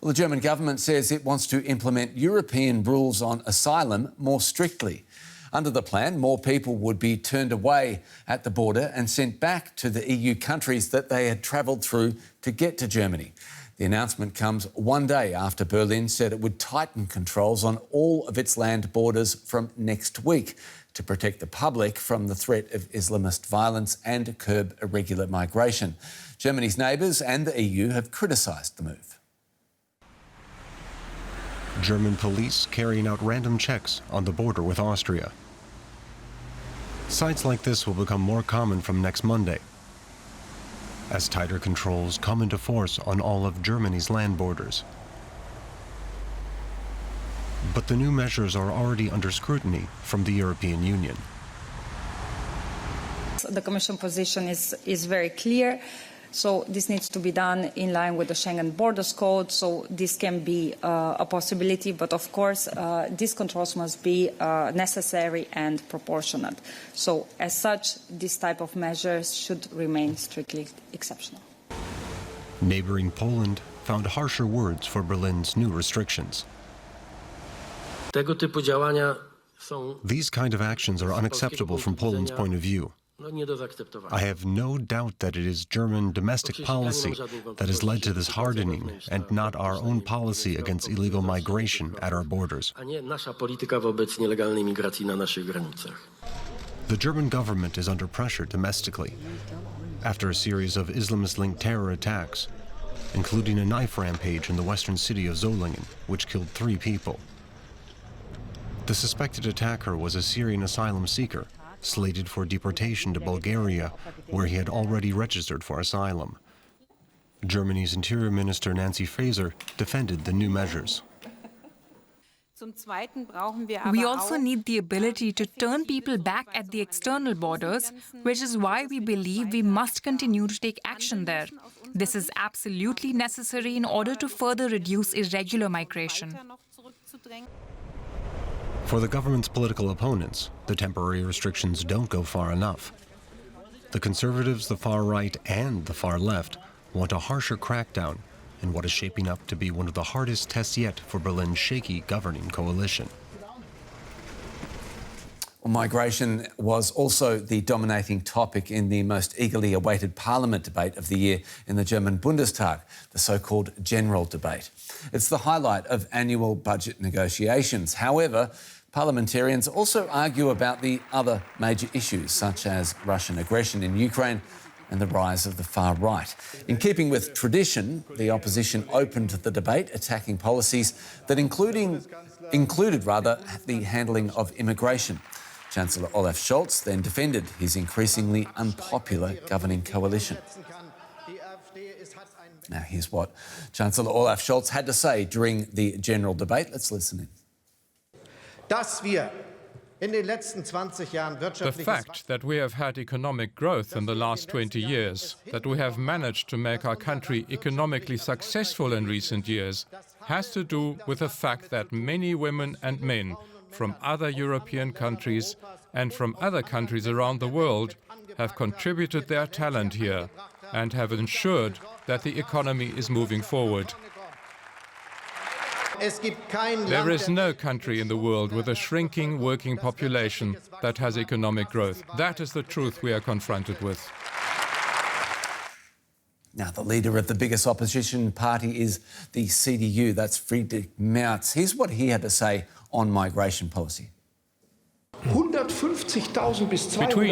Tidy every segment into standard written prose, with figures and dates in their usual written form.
Well, the German government says it wants to implement European rules on asylum more strictly. Under the plan, more people would be turned away at the border and sent back to the EU countries that they had travelled through to get to Germany. The announcement comes one day after Berlin said it would tighten controls on all of its land borders from next week to protect the public from the threat of Islamist violence and curb irregular migration. Germany's neighbours and the EU have criticised the move. German police carrying out random checks on the border with Austria. Sites like this will become more common from next Monday, as tighter controls come into force on all of Germany's land borders. But the new measures are already under scrutiny from the European Union. The Commission position is very clear. So this needs to be done in line with the Schengen Borders Code. So this can be a possibility, but of course these controls must be necessary and proportionate. So as such, this type of measures should remain strictly exceptional. Neighboring Poland found harsher words for Berlin's new restrictions. These kind of actions are unacceptable from Poland's point of view. I have no doubt that it is German domestic policy that has led to this hardening and not our own policy against illegal migration at our borders. The German government is under pressure domestically after a series of Islamist-linked terror attacks, including a knife rampage in the western city of Solingen, which killed 3 people. The suspected attacker was a Syrian asylum seeker, slated for deportation to Bulgaria, where he had already registered for asylum. Germany's Interior Minister Nancy Faeser defended the new measures. We also need the ability to turn people back at the external borders, which is why we believe we must continue to take action there. This is absolutely necessary in order to further reduce irregular migration. For the government's political opponents, the temporary restrictions don't go far enough. The Conservatives, the far right, and the far left want a harsher crackdown in what is shaping up to be one of the hardest tests yet for Berlin's shaky governing coalition. Well, migration was also the dominating topic in the most eagerly awaited parliament debate of the year in the German Bundestag, the so-called general debate. It's the highlight of annual budget negotiations. However, parliamentarians also argue about the other major issues, such as Russian aggression in Ukraine and the rise of the far right. In keeping with tradition, the opposition opened the debate attacking policies that included the handling of immigration. Chancellor Olaf Scholz then defended his increasingly unpopular governing coalition. Now, here's what Chancellor Olaf Scholz had to say during the general debate. Let's listen in. The fact that we have had economic growth in the last 20 years, that we have managed to make our country economically successful in recent years, has to do with the fact that many women and men from other European countries and from other countries around the world have contributed their talent here and have ensured that the economy is moving forward. There is no country in the world with a shrinking working population that has economic growth. That is the truth we are confronted with. Now, the leader of the biggest opposition party is the CDU, that's Friedrich Merz. Here's what he had to say on migration policy. Between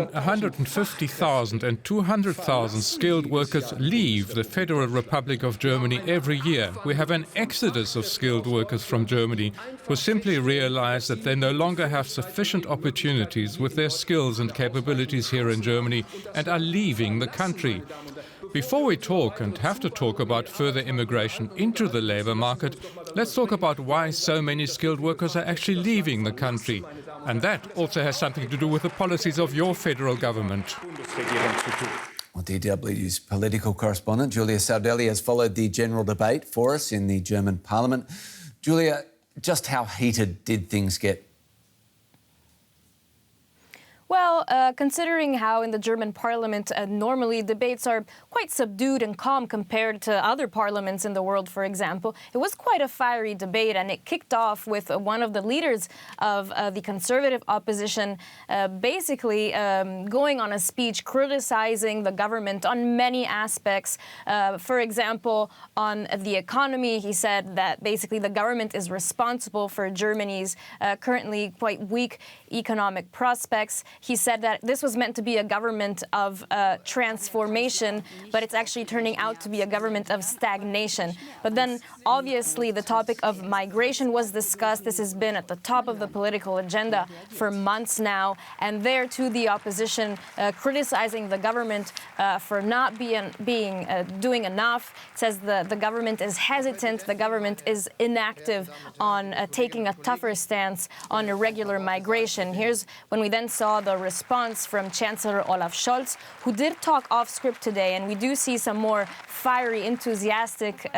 150,000 and 200,000 skilled workers leave the Federal Republic of Germany every year. We have an exodus of skilled workers from Germany who simply realize that they no longer have sufficient opportunities with their skills and capabilities here in Germany and are leaving the country. Before we talk and have to talk about further immigration into the labour market, let's talk about why so many skilled workers are actually leaving the country. And that also has something to do with the policies of your federal government. Well, DW's political correspondent Julia Sardelli has followed the general debate for us in the German parliament. Julia, just how heated did things get? Well, considering how in the German parliament normally debates are quite subdued and calm compared to other parliaments in the world, for example, it was quite a fiery debate, and it kicked off with one of the leaders of the conservative opposition basically going on a speech criticizing the government on many aspects. For example, on the economy, he said that basically the government is responsible for Germany's currently quite weak economic prospects. He said that this was meant to be a government of transformation, but it's actually turning out to be a government of stagnation. But then, obviously, the topic of migration was discussed. This has been at the top of the political agenda for months now. And there, too, the opposition criticizing the government for not doing enough. It says the government is hesitant, the government is inactive on taking a tougher stance on irregular migration. Here's when we then saw the response from Chancellor Olaf Scholz, who did talk off script today, and we do see some more fiery, enthusiastic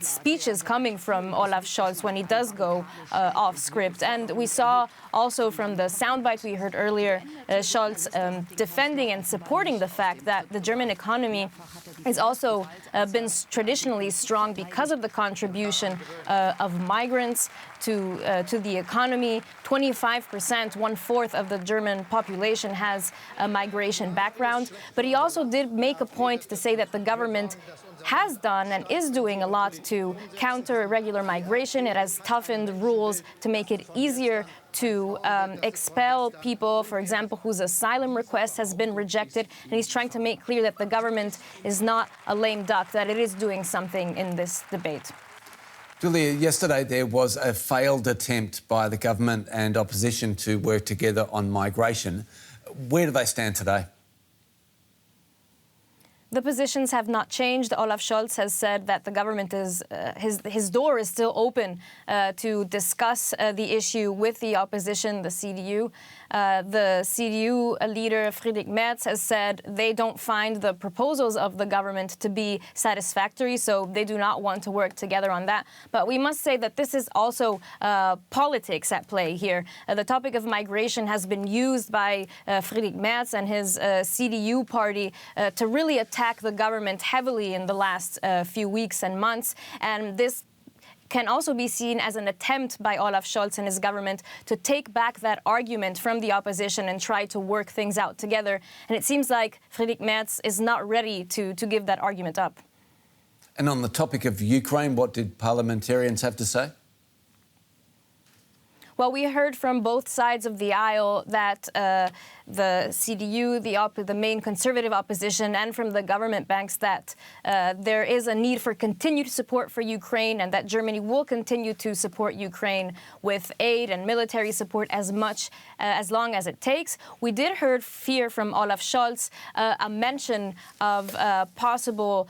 speeches coming from Olaf Scholz when he does go off script. And we saw also from the soundbite we heard earlier, Scholz defending and supporting the fact that the German economy has also been traditionally strong because of the contribution of migrants to the economy. 25%, 1/4 of the German population has a migration background. But he also did make a point to say that the government has done and is doing a lot to counter irregular migration. It has toughened rules to make it easier to expel people, for example, whose asylum request has been rejected. And he's trying to make clear that the government is not a lame duck, that it is doing something in this debate. Julia, yesterday there was a failed attempt by the government and opposition to work together on migration. Where do they stand today? The positions have not changed. Olaf Scholz has said that the government is, his door is still open to discuss the issue with the opposition, the CDU. The CDU leader, Friedrich Merz, has said they don't find the proposals of the government to be satisfactory, so they do not want to work together on that. But we must say that this is also politics at play here. The topic of migration has been used by Friedrich Merz and his CDU party to really attack the government heavily in the last few weeks and months. And this can also be seen as an attempt by Olaf Scholz and his government to take back that argument from the opposition and try to work things out together. And it seems like Friedrich Merz is not ready to give that argument up. And on the topic of Ukraine, what did parliamentarians have to say? Well, we heard from both sides of the aisle that the CDU, the main conservative opposition, and from the government banks that there is a need for continued support for Ukraine and that Germany will continue to support Ukraine with aid and military support as long as it takes. We did hear from Olaf Scholz a mention of possible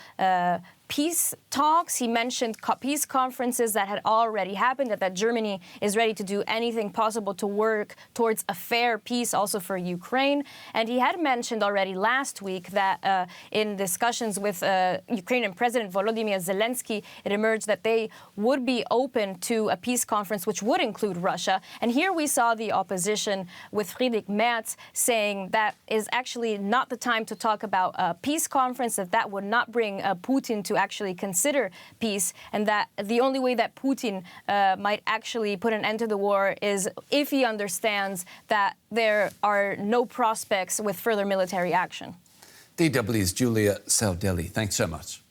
peace talks. He mentioned peace conferences that had already happened, that Germany is ready to do anything possible to work towards a fair peace also for Ukraine. And he had mentioned already last week that in discussions with Ukrainian President Volodymyr Zelensky, it emerged that they would be open to a peace conference which would include Russia. And here we saw the opposition with Friedrich Merz saying that is actually not the time to talk about a peace conference, that would not bring Putin to actually consider peace, and that the only way that Putin might actually put an end to the war is if he understands that there are no prospects with further military action. DW's Julia Saldelli, thanks so much.